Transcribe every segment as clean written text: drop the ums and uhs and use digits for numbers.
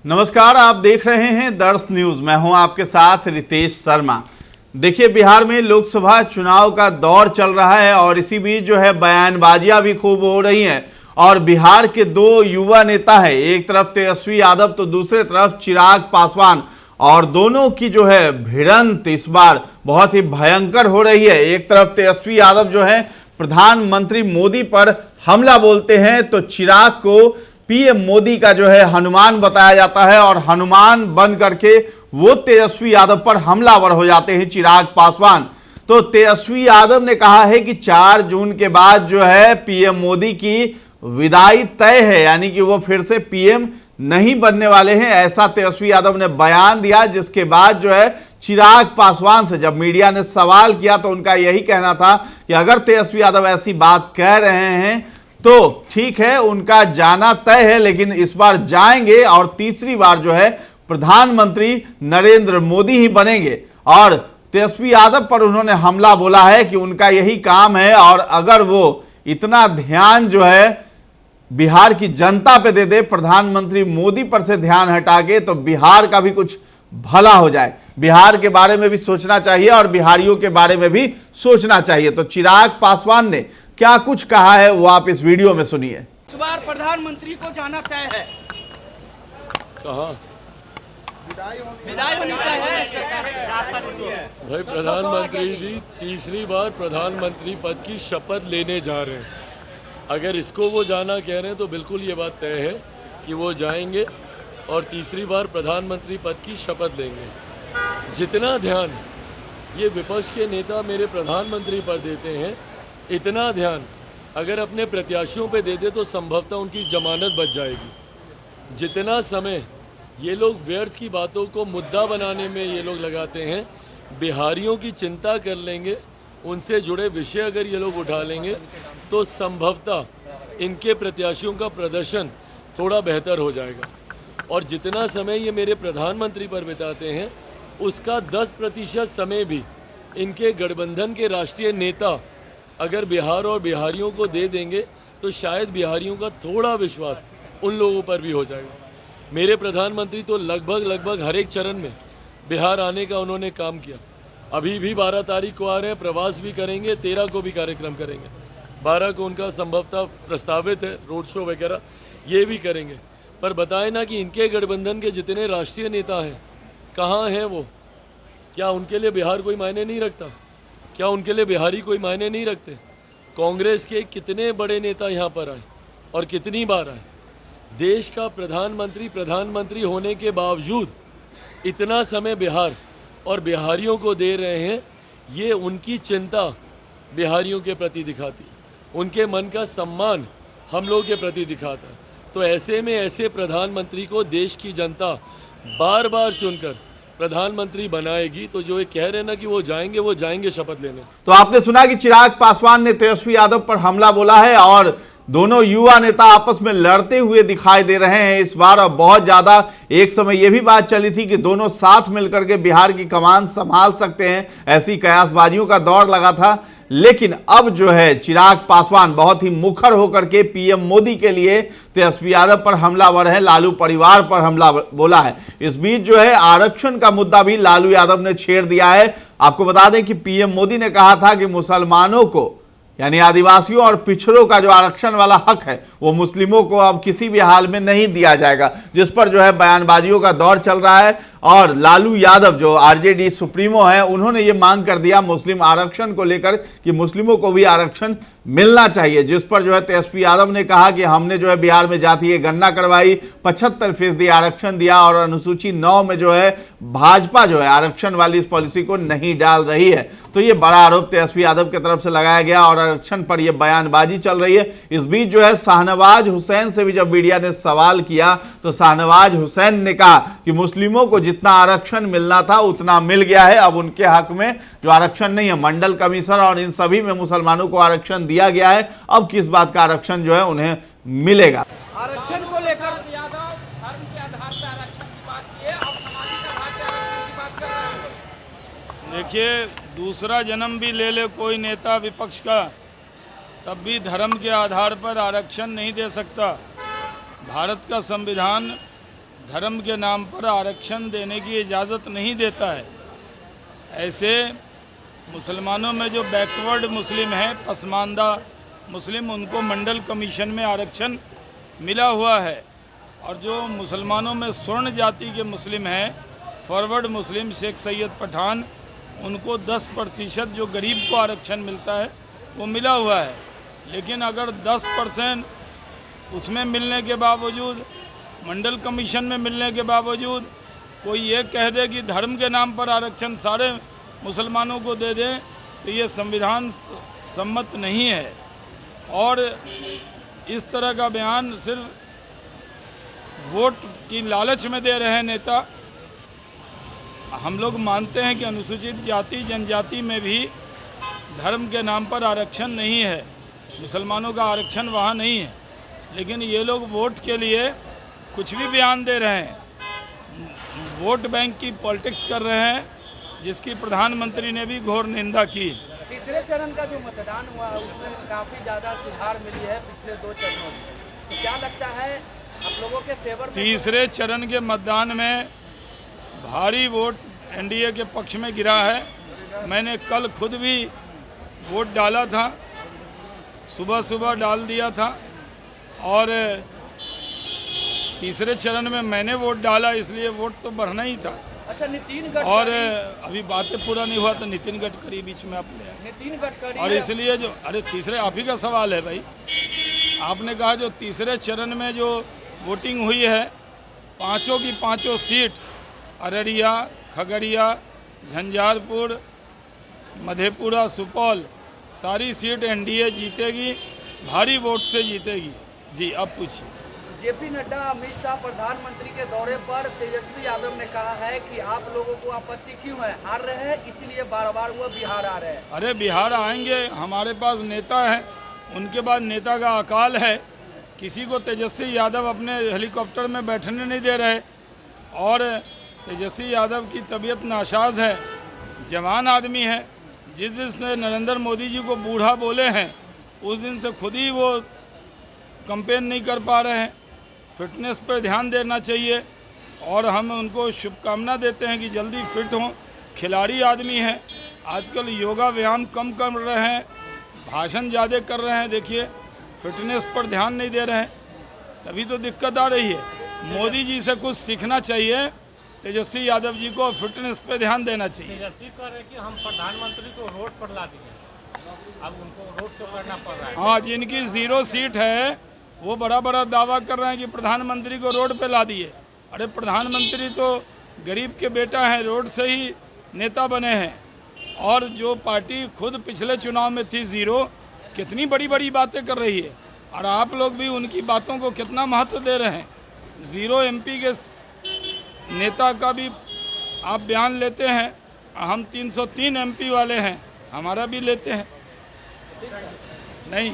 नमस्कार, आप देख रहे हैं दर्श न्यूज। मैं हूं आपके साथ रितेश शर्मा। देखिए, बिहार में लोकसभा चुनाव का दौर चल रहा है और इसी बीच जो है बयानबाजियां भी खूब हो रही हैं। और बिहार के दो युवा नेता हैं, एक तरफ तेजस्वी यादव तो दूसरे तरफ चिराग पासवान, और दोनों की जो है भिड़ंत इस बार बहुत ही भयंकर हो रही है। एक तरफ तेजस्वी यादव जो है प्रधानमंत्री मोदी पर हमला बोलते हैं, तो चिराग को पीएम मोदी का जो है हनुमान बताया जाता है और हनुमान बन करके वो तेजस्वी यादव पर हमलावर हो जाते हैं चिराग पासवान। तो तेजस्वी यादव ने कहा है कि 4 जून के बाद जो है पीएम मोदी की विदाई तय है, यानी कि वो फिर से पीएम नहीं बनने वाले हैं, ऐसा तेजस्वी यादव ने बयान दिया। जिसके बाद जो है चिराग पासवान से जब मीडिया ने सवाल किया तो उनका यही कहना था कि अगर तेजस्वी यादव ऐसी बात कह रहे हैं तो ठीक है, उनका जाना तय है, लेकिन इस बार जाएंगे और तीसरी बार जो है प्रधानमंत्री नरेंद्र मोदी ही बनेंगे। और तेजस्वी यादव पर उन्होंने हमला बोला है कि उनका यही काम है, और अगर वो इतना ध्यान जो है बिहार की जनता पे दे दे, प्रधानमंत्री मोदी पर से ध्यान हटा के, तो बिहार का भी कुछ भला हो जाए। बिहार के बारे में भी सोचना चाहिए और बिहारियों के बारे में भी सोचना चाहिए। तो चिराग पासवान ने क्या कुछ कहा है वो आप इस वीडियो में सुनिए। इस बार प्रधानमंत्री को जाना तय है। कहाँ? विदाई होनी तय है। भाई, प्रधानमंत्री जी तीसरी बार प्रधानमंत्री पद की शपथ लेने जा रहे हैं। अगर इसको वो जाना कह रहे हैं तो बिल्कुल ये बात तय है कि वो जाएंगे और तीसरी बार प्रधानमंत्री पद की शपथ लेंगे। जितना ध्यान ये विपक्ष के नेता मेरे प्रधानमंत्री पर देते हैं, इतना ध्यान अगर अपने प्रत्याशियों पे दे दे तो संभवतः उनकी जमानत बच जाएगी। जितना समय ये लोग व्यर्थ की बातों को मुद्दा बनाने में ये लोग लगाते हैं, बिहारियों की चिंता कर लेंगे, उनसे जुड़े विषय अगर ये लोग उठा लेंगे तो संभवतः इनके प्रत्याशियों का प्रदर्शन थोड़ा बेहतर हो जाएगा। और जितना समय ये मेरे प्रधानमंत्री पर बिताते हैं, उसका 10% समय भी इनके गठबंधन के राष्ट्रीय नेता अगर बिहार और बिहारियों को दे देंगे तो शायद बिहारियों का थोड़ा विश्वास उन लोगों पर भी हो जाएगा। मेरे प्रधानमंत्री तो लगभग हर एक चरण में बिहार आने का उन्होंने काम किया। अभी भी 12 तारीख को आ रहे हैं, प्रवास भी करेंगे, 13 को भी कार्यक्रम करेंगे, 12 को उनका संभवतः प्रस्तावित है रोड शो वगैरह, ये भी करेंगे। पर बताएं ना कि इनके गठबंधन के जितने राष्ट्रीय नेता हैं कहाँ हैं वो? क्या उनके लिए बिहार कोई मायने नहीं रखता? क्या उनके लिए बिहारी कोई मायने नहीं रखते? कांग्रेस के कितने बड़े नेता यहाँ पर आए और कितनी बार आए? देश का प्रधानमंत्री होने के बावजूद इतना समय बिहार और बिहारियों को दे रहे हैं, ये उनकी चिंता बिहारियों के प्रति दिखाती है, उनके मन का सम्मान हम लोग के प्रति दिखाता है। तो ऐसे में ऐसे प्रधानमंत्री को देश की जनता बार बार चुनकर प्रधानमंत्री बनाएगी। तो जो ये कह रहे हैं ना कि वो जाएंगे शपथ लेने। तो आपने सुना कि चिराग पासवान ने तेजस्वी यादव पर हमला बोला है और दोनों युवा नेता आपस में लड़ते हुए दिखाई दे रहे हैं इस बार। और बहुत ज्यादा एक समय यह भी बात चली थी कि दोनों साथ मिलकर के बिहार की कमान संभाल सकते हैं, ऐसी कयासबाजियों का दौर लगा था। लेकिन अब जो है चिराग पासवान बहुत ही मुखर होकर के पीएम मोदी के लिए तेजस्वी यादव पर हमलावर है, लालू परिवार पर हमला बोला है। इस बीच जो है आरक्षण का मुद्दा भी लालू यादव ने छेड़ दिया है। आपको बता दें कि पीएम मोदी ने कहा था कि मुसलमानों को, यानी आदिवासियों और पिछड़ों का जो आरक्षण वाला हक है वो मुस्लिमों को अब किसी भी हाल में नहीं दिया जाएगा, जिस पर जो है बयानबाजियों का दौर चल रहा है। और लालू यादव जो आरजेडी सुप्रीमो है, उन्होंने ये मांग कर दिया मुस्लिम आरक्षण को लेकर कि मुस्लिमों को भी आरक्षण मिलना चाहिए, जिस पर जो है तेजस्वी यादव ने कहा कि हमने जो है बिहार में जातीय गणना करवाई, 75% आरक्षण दिया और अनुसूची 9 में जो है भाजपा जो है आरक्षण वाली इस पॉलिसी को नहीं डाल रही है। तो ये बड़ा आरोप तेजस्वी यादव की तरफ से लगाया गया और आरक्षण पर यह बयानबाजी चल रही है। इस बीच जो है शाहनवाज हुसैन से भी जब मीडिया ने सवाल किया तो शाहनवाज हुसैन ने कहा कि मुस्लिमों को जितना आरक्षण मिलना था उतना मिल गया है, अब उनके हक में जो आरक्षण नहीं है, मंडल कमिश्नर और इन सभी में मुसलमानों को आरक्षण दिया गया है, अब किस बात का आरक्षण जो है उन्हें मिलेगा। आरक्षण को लेकर यादव धर्म के आधार पर आरक्षण की बात की है, अब सामाजिक आधार पर आरक्षण की बात कर रहे हैं। देखिए, दूसरा जन्म भी ले ले कोई नेता विपक्ष का, तब भी धर्म के आधार पर आरक्षण नहीं दे सकता। भारत का संविधान धर्म के नाम पर आरक्षण देने की इजाज़त नहीं देता है। ऐसे मुसलमानों में जो बैकवर्ड मुस्लिम हैं, पसमानदा मुस्लिम, उनको मंडल कमीशन में आरक्षण मिला हुआ है। और जो मुसलमानों में स्वर्ण जाति के मुस्लिम हैं, फॉरवर्ड मुस्लिम, शेख सैयद पठान, उनको 10% जो गरीब को आरक्षण मिलता है वो मिला हुआ है। लेकिन अगर 10% उसमें मिलने के बावजूद, मंडल कमीशन में मिलने के बावजूद कोई ये कह दे कि धर्म के नाम पर आरक्षण सारे मुसलमानों को दे दें, तो ये संविधान सम्मत नहीं है। और इस तरह का बयान सिर्फ वोट की लालच में दे रहे हैं नेता। हम लोग मानते हैं कि अनुसूचित जाति जनजाति में भी धर्म के नाम पर आरक्षण नहीं है, मुसलमानों का आरक्षण वहाँ नहीं है। लेकिन ये लोग वोट के लिए कुछ भी बयान दे रहे हैं, वोट बैंक की पॉलिटिक्स कर रहे हैं, जिसकी प्रधानमंत्री ने भी घोर निंदा की। तीसरे चरण का जो मतदान हुआ है उसमें काफ़ी ज़्यादा सुधार मिली है पिछले 2 चरणों में, तो क्या लगता है आप लोगों के फेवर में? तीसरे चरण के मतदान में भारी वोट एनडीए के पक्ष में गिरा है। मैंने कल खुद भी वोट डाला था, सुबह सुबह डाल दिया था। और तीसरे चरण में मैंने वोट डाला, इसलिए वोट तो बढ़ना ही था। अच्छा, नितिन गडकरी, और अभी बातें पूरा नहीं हुआ तो नितिन गडकरी बीच में आपने, नितिन गडकरी, और इसलिए जो, अरे तीसरे आप ही का सवाल है भाई। आपने कहा जो तीसरे चरण में जो वोटिंग हुई है, पांचों की पांचों सीट, अररिया, खगड़िया, झंझारपुर, मधेपुरा, सुपौल, सारी सीट एनडीए जीतेगी, भारी वोट से जीतेगी। जी, अब पूछिए। जेपी नड्डा, अमित शाह प्रधानमंत्री के दौरे पर तेजस्वी यादव ने कहा है कि आप लोगों को आपत्ति क्यों है, हार रहे हैं इसलिए बार बार वो बिहार आ रहे हैं। अरे बिहार आएंगे, हमारे पास नेता है, उनके बाद नेता का अकाल है। किसी को तेजस्वी यादव अपने हेलीकॉप्टर में बैठने नहीं दे रहे। और तेजस्वी यादव की तबीयत नासाज है, जवान आदमी है। जिस दिन से नरेंद्र मोदी जी को बूढ़ा बोले हैं, उस दिन से खुद ही वो कंपेन नहीं कर पा रहे हैं। फिटनेस पर ध्यान देना चाहिए और हम उनको शुभकामना देते हैं कि जल्दी फिट हों। खिलाड़ी आदमी हैं, आजकल योगा व्यायाम कम कर रहे हैं, भाषण ज़्यादा कर रहे हैं। देखिए, फिटनेस पर ध्यान नहीं दे रहे हैं, तभी तो दिक्कत आ रही है। मोदी जी से कुछ सीखना चाहिए, तेजस्वी यादव जी को फिटनेस पे ध्यान देना चाहिए। तेजस्वी कह रहे कि हम प्रधानमंत्री को रोड पर ला दिए, अब उनको रोड तो करना पड़ रहा है। हाँ, जिनकी 0 सीट है वो बड़ा बड़ा दावा कर रहे हैं कि प्रधानमंत्री को रोड पे ला दिए। अरे प्रधानमंत्री तो गरीब के बेटा हैं, रोड से ही नेता बने हैं। और जो पार्टी खुद पिछले चुनाव में थी 0, कितनी बड़ी बड़ी बातें कर रही है, और आप लोग भी उनकी बातों को कितना महत्व दे रहे हैं। 0 MP के नेता का भी आप बयान लेते हैं, हम 303 MP वाले हैं, हमारा भी लेते हैं। नहीं,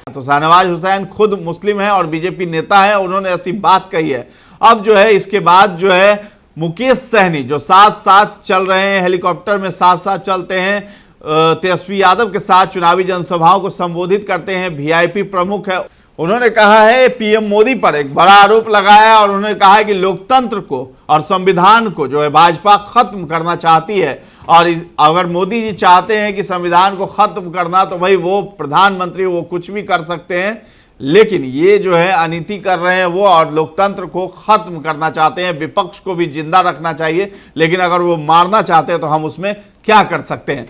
तो शाहनवाज हुसैन खुद मुस्लिम है और बीजेपी नेता है, उन्होंने ऐसी बात कही है। अब जो है इसके बाद जो है मुकेश सहनी जो साथ साथ चल रहे हैं, हेलीकॉप्टर में साथ साथ चलते हैं, तेजस्वी यादव के साथ चुनावी जनसभाओं को संबोधित करते हैं, वीआईपी प्रमुख है। उन्होंने कहा है, पीएम मोदी पर एक बड़ा आरोप लगाया और उन्होंने कहा है कि लोकतंत्र को और संविधान को जो है भाजपा खत्म करना चाहती है। और अगर मोदी जी चाहते हैं कि संविधान को खत्म करना, तो भाई वो प्रधानमंत्री वो कुछ भी कर सकते हैं, लेकिन ये जो है अनीति कर रहे हैं वो, और लोकतंत्र को खत्म करना चाहते हैं। विपक्ष को भी जिंदा रखना चाहिए, लेकिन अगर वो मारना चाहते हैं तो हम उसमें क्या कर सकते हैं।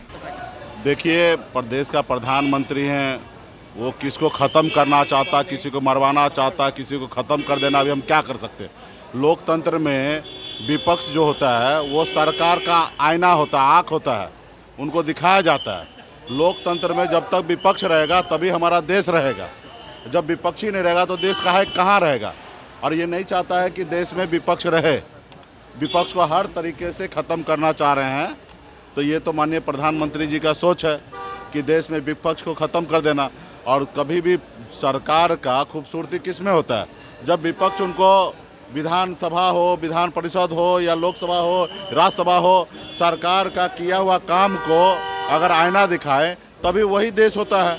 देखिए, प्रदेश का प्रधानमंत्री हैं, वो किसको ख़त्म करना चाहता, किसी को मरवाना चाहता, किसी को ख़त्म कर देना, अभी हम क्या कर सकते हैं। लोकतंत्र में विपक्ष जो होता है वो सरकार का आईना होता है, आँख होता है, उनको दिखाया जाता है। लोकतंत्र में जब तक विपक्ष रहेगा तभी हमारा देश रहेगा, जब विपक्ष ही नहीं रहेगा तो देश कहाँ रहेगा। और ये नहीं चाहता है कि देश में विपक्ष रहे, विपक्ष को हर तरीके से ख़त्म करना चाह रहे हैं। तो ये तो माननीय प्रधानमंत्री जी का सोच है कि देश में विपक्ष को ख़त्म कर देना। और कभी भी सरकार का खूबसूरती किस में होता है, जब विपक्ष उनको विधानसभा हो, विधान परिषद हो या लोकसभा हो, राज्यसभा हो, सरकार का किया हुआ काम को अगर आईना दिखाए तभी वही देश होता है।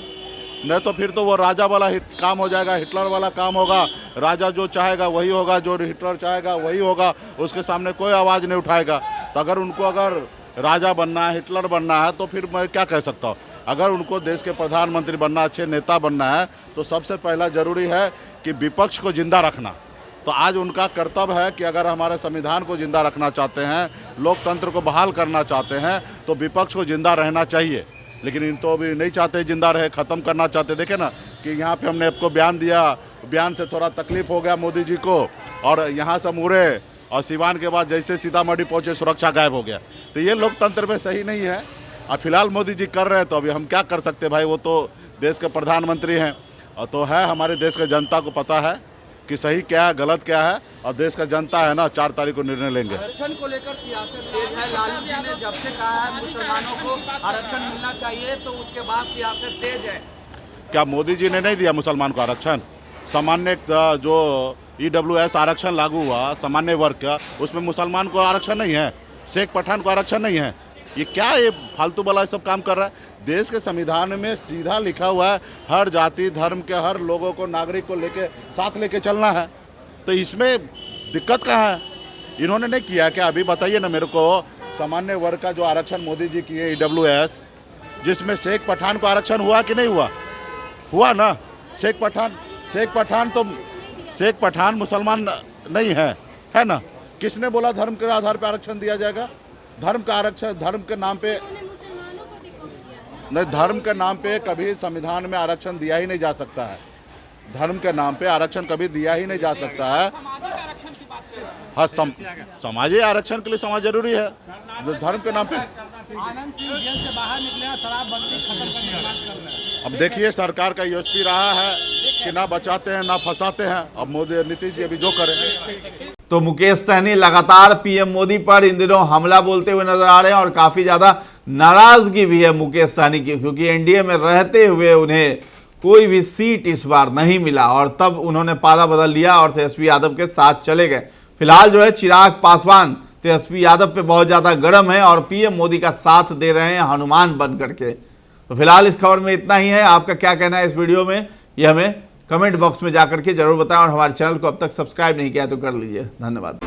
नहीं तो फिर तो वो राजा वाला काम हो जाएगा, हिटलर वाला काम होगा। राजा जो चाहेगा वही होगा, जो हिटलर चाहेगा वही होगा, उसके सामने कोई आवाज़ नहीं उठाएगा। तो अगर उनको अगर राजा बनना है, हिटलर बनना है, तो फिर मैं क्या कह सकता हूँ। अगर उनको देश के प्रधानमंत्री बनना, अच्छे नेता बनना है, तो सबसे पहला ज़रूरी है कि विपक्ष को जिंदा रखना। तो आज उनका कर्तव्य है कि अगर हमारे संविधान को जिंदा रखना चाहते हैं, लोकतंत्र को बहाल करना चाहते हैं, तो विपक्ष को जिंदा रहना चाहिए। लेकिन इन तो अभी नहीं चाहते जिंदा रहे, ख़त्म करना चाहते। देखे ना कि यहाँ पे हमने आपको बयान दिया, बयान से थोड़ा तकलीफ हो गया मोदी जी को, और यहाँ से मुड़े और सिवान के बाद जैसे सीतामढ़ी पहुँचे सुरक्षा गायब हो गया। तो ये लोकतंत्र में सही नहीं है। अब फिलहाल मोदी जी कर रहे हैं, तो अभी हम क्या कर सकते भाई, वो तो देश के प्रधानमंत्री हैं। और तो है हमारे देश के जनता को पता है कि सही क्या है, गलत क्या है, और देश का जनता है ना 4 तारीख को निर्णय लेंगे। आरक्षण को लेकर सियासत तेज है। लालू जी ने जब से कहा है मुसलमानों को आरक्षण मिलना चाहिए, तो उसके बाद सियासत तेज है। क्या मोदी जी ने नहीं दिया मुसलमान को आरक्षण? सामान्य जो EWS आरक्षण लागू हुआ सामान्य वर्ग का, उसमें मुसलमान को आरक्षण नहीं है, शेख पठान को आरक्षण नहीं है। ये क्या ये फालतू वाला सब काम कर रहा है? देश के संविधान में सीधा लिखा हुआ है हर जाति धर्म के हर लोगों को, नागरिक को लेके साथ लेके चलना है। तो इसमें दिक्कत कहाँ है? इन्होंने नहीं किया क्या? अभी बताइए ना मेरे को। सामान्य वर्ग का जो आरक्षण मोदी जी किए EWS, जिसमें शेख पठान को आरक्षण हुआ कि नहीं हुआ? हुआ ना। शेख पठान मुसलमान नहीं है ना? किसने बोला धर्म के आधार पर आरक्षण दिया जाएगा? धर्म का आरक्षण धर्म के नाम पे नहीं, धर्म के नाम पे कभी संविधान में आरक्षण दिया ही नहीं जा सकता है। धर्म के नाम पे आरक्षण कभी दिया ही नहीं जा सकता है। हाँ, समाजी आरक्षण के लिए समाज जरूरी है, धर्म के नाम पे। आनंद सिंह जेल से बाहर निकले हैं, शराबबंदी खत्म करने की बात कर रहे हैं। अब देखिए सरकार का USP रहा है कि ना बचाते हैं ना फंसाते हैं। अब मोदी नीतीश जी अभी जो करें। तो मुकेश सहनी लगातार PM मोदी पर इन दिनों हमला बोलते हुए नजर आ रहे हैं और काफी ज्यादा नाराजगी भी है मुकेश सहनी की, क्योंकि NDA में रहते हुए उन्हें कोई भी सीट इस बार नहीं मिला और तब उन्होंने पाला बदल लिया और तेजस्वी यादव के साथ चले गए। फिलहाल जो है चिराग पासवान तेजस्वी यादव पे बहुत ज्यादा गर्म है और PM मोदी का साथ दे रहे हैं हनुमान बन करके। तो फिलहाल इस खबर में इतना ही है। आपका क्या कहना है इस वीडियो में, ये हमें कमेंट बॉक्स में जाकर के जरूर बताएं और हमारे चैनल को अब तक सब्सक्राइब नहीं किया तो कर लीजिए। धन्यवाद।